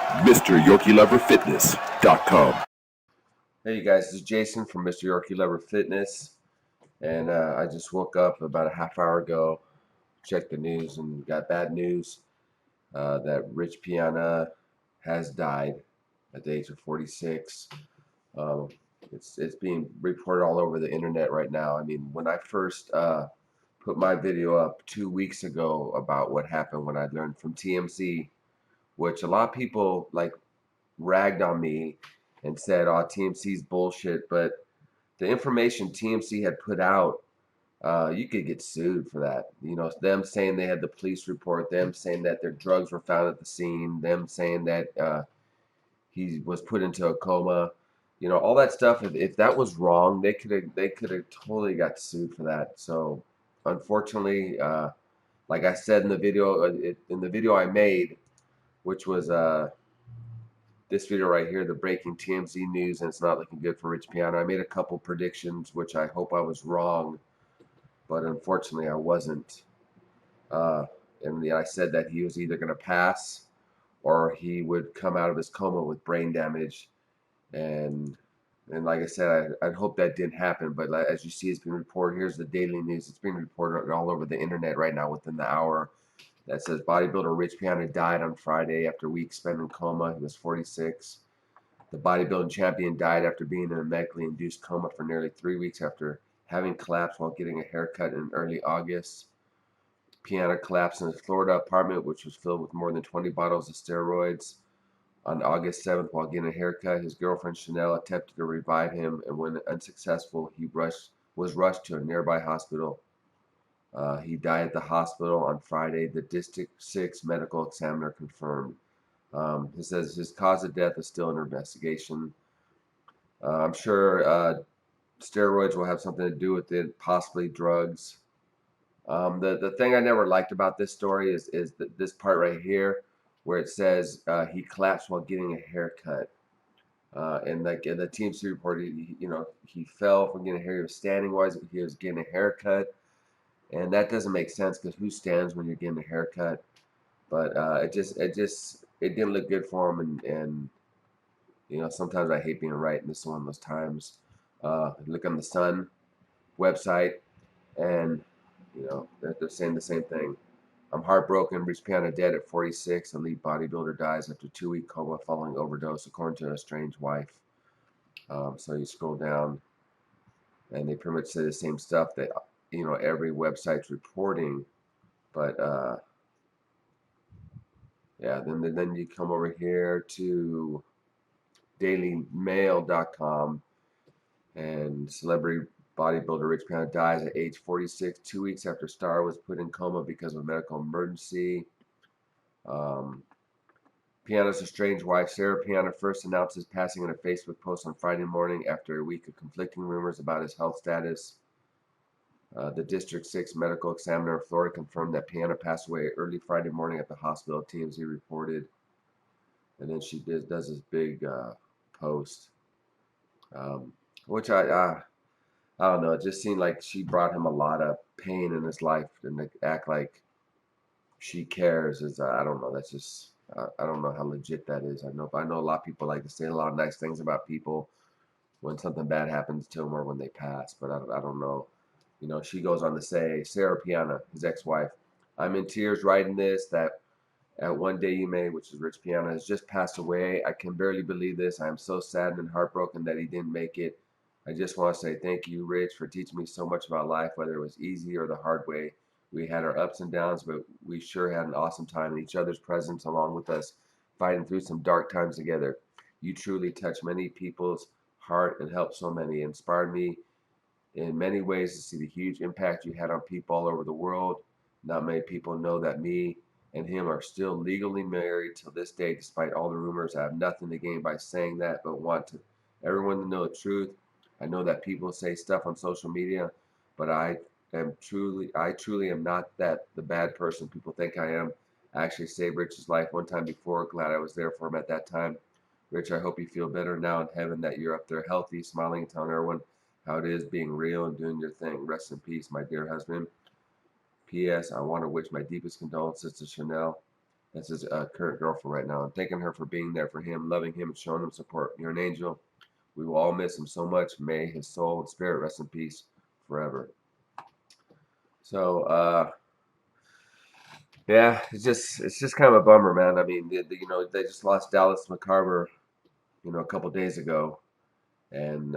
MrYorkieLoverFitness.com. Hey you guys, this is Jason from Mr. Yorkie Lover Fitness, and I just woke up about a half hour ago, checked the news, and got bad news that Rich Piana has died at the age of 46. Um, it's being reported all over the internet right now. I mean, when I first put my video up 2 weeks ago about what happened when I learned from TMC, which a lot of people like ragged on me and said, "Oh, TMC's bullshit," but the information TMC had put out, you could get sued for that. You know, them saying they had the police report, them saying that their drugs were found at the scene, them saying that he was put into a coma. You know, all that stuff. If that was wrong, they could have totally got sued for that. So, unfortunately, like I said in the video, in the video I made, which was this video right here, the breaking TMZ news, and it's not looking good for Rich Piano. I made a couple predictions, which I hope I was wrong, but unfortunately I wasn't. Uh, and I said that he was either going to pass or he would come out of his coma with brain damage. And like I said, I hope that didn't happen. But as you see, it's been reported. Here's the daily news. It's been reported all over the internet right now within the hour. That says bodybuilder Rich Piana died on Friday after weeks spent in coma. He was 46. The bodybuilding champion died after being in a medically induced coma for nearly 3 weeks after having collapsed while getting a haircut in early August. Piana collapsed in his Florida apartment, which was filled with more than 20 bottles of steroids. On August 7th, while getting a haircut, his girlfriend Chanel attempted to revive him, and when unsuccessful, he was rushed to a nearby hospital. He died at the hospital on Friday, the District 6 medical examiner confirmed. He says his cause of death is still under investigation. I'm sure steroids will have something to do with it, possibly drugs. The thing I never liked about this story is this part right here where it says he collapsed while getting a haircut. And like the TMC reported, he fell from getting a hair. He was standing while he was getting a haircut, and that doesn't make sense because who stands when you're getting a haircut? But it didn't look good for him, and sometimes I hate being right, and this is one of those times. Look on the Sun website, and they're saying the same thing. I'm heartbroken. Rich Piana dead at 46. Elite bodybuilder dies after 2-week coma following overdose, according to a estranged wife. So you scroll down, and they pretty much say the same stuff that every website's reporting. But yeah, then you come over here to DailyMail.com, and celebrity bodybuilder Rich Piana dies at age 46, 2 weeks after star was put in coma because of a medical emergency. Um, Piana's estranged wife, Sarah Piana, first announced his passing in a Facebook post on Friday morning after a week of conflicting rumors about his health status. The District 6 medical examiner of Florida confirmed that Piana passed away early Friday morning at the hospital, TMZ reported. And then she does this big post, which I don't know. It just seemed like she brought him a lot of pain in his life, and to act like she cares is I don't know. That's just I don't know how legit that is. I know a lot of people like to say a lot of nice things about people when something bad happens to them or when they pass, but I don't know. She goes on to say, Sarah Piana, his ex-wife, I'm in tears writing this, that at one day you may, which is Rich Piana, has just passed away. I can barely believe this. I am so saddened and heartbroken that he didn't make it. I just want to say thank you, Rich, for teaching me so much about life, whether it was easy or the hard way. We had our ups and downs, but we sure had an awesome time in each other's presence along with us, fighting through some dark times together. You truly touched many people's heart and helped so many. It inspired me in many ways to see the huge impact you had on people all over the world. Not many people know that me and him are still legally married till this day, despite all the rumors. I have nothing to gain by saying that, but want to everyone to know the truth. I know that people say stuff on social media, but I truly am not the bad person people think I am. I actually saved Rich's life one time before. Glad I was there for him at that time. Rich, I hope you feel better now in heaven, that you're up there healthy, smiling, and telling everyone how it is being real and doing your thing. Rest in peace, my dear husband. P.S. I want to wish my deepest condolences to Chanel. That's his current girlfriend right now. I'm thanking her for being there for him, loving him, and showing him support. You're an angel. We will all miss him so much. May his soul and spirit rest in peace forever. So, yeah, it's just kind of a bummer, man. I mean, they just lost Dallas McCarver, a couple days ago, and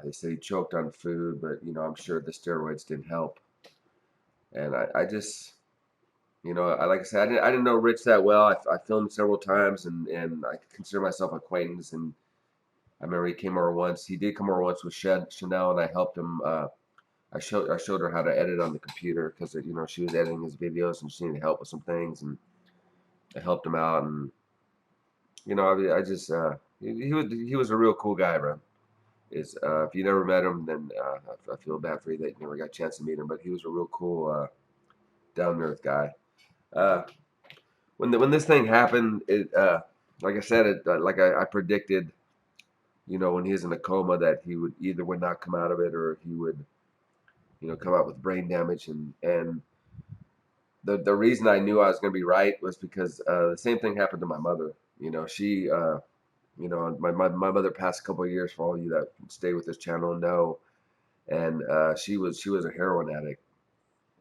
they said he choked on food, but I'm sure the steroids didn't help. And I just, like I said, I didn't know Rich that well. I filmed several times, and I consider myself acquaintance. And I remember he came over once. He did come over once with Chanel, and I helped him. I showed her how to edit on the computer because she was editing his videos and she needed help with some things, and I helped him out. And I just he was a real cool guy, man. Is if you never met him, then I feel bad for you that you never got a chance to meet him. But he was a real cool, down to earth guy. Uh, when this thing happened, like I said, like I predicted, when he was in a coma, that he would not come out of it, or he would, come out with brain damage. And the reason I knew I was going to be right was because the same thing happened to my mother. She, my mother passed a couple of years, for all you that stay with this channel know, and she was a heroin addict,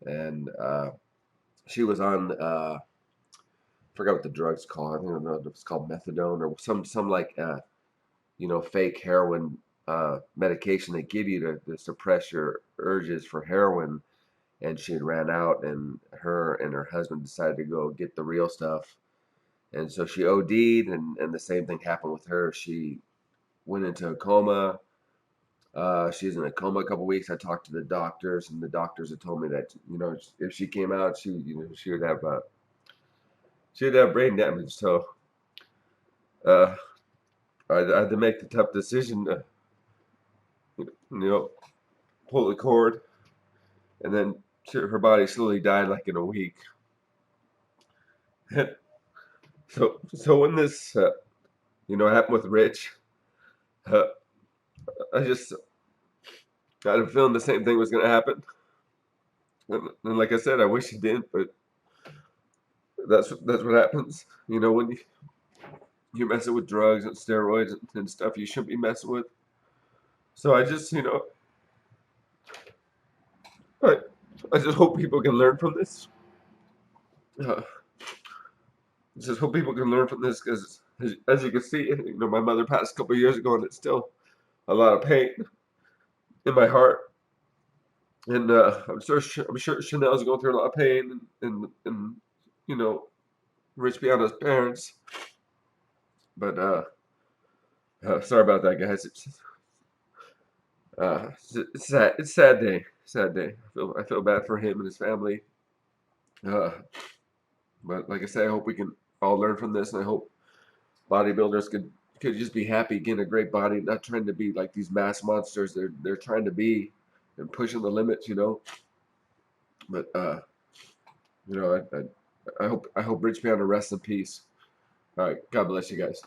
and she was on forgot what the drug's called. I don't know if it's called methadone or some like fake heroin medication they give you to suppress your urges for heroin. And she had ran out, and her and her husband decided to go get the real stuff. And so she OD'd, and the same thing happened with her. She went into a coma. She was in a coma a couple weeks. I talked to the doctors, and the doctors had told me that if she came out, she would have brain damage. So uh, I had to make the tough decision to pull the cord, and then her body slowly died like in a week. So when this happened with Rich, uh, I just had a feeling the same thing was going to happen. And like I said, I wish it didn't, but that's what happens. When you're messing with drugs and steroids and stuff you shouldn't be messing with. So I, I just hope people can learn from this. Uh, just hope people can learn from this, because as you can see, my mother passed a couple of years ago, and it's still a lot of pain in my heart. And I'm sure Chanel's going through a lot of pain, and you know Rich Piana's parents. But sorry about that, guys. It's sad. It's a sad day. Sad day. I feel bad for him and his family. Uh, but like I said, I hope we can all learn from this, and I hope bodybuilders could just be happy getting a great body, not trying to be like these mass monsters they're trying to be, and pushing the limits. But I hope Rich Piana rests in peace. All right, God bless you guys.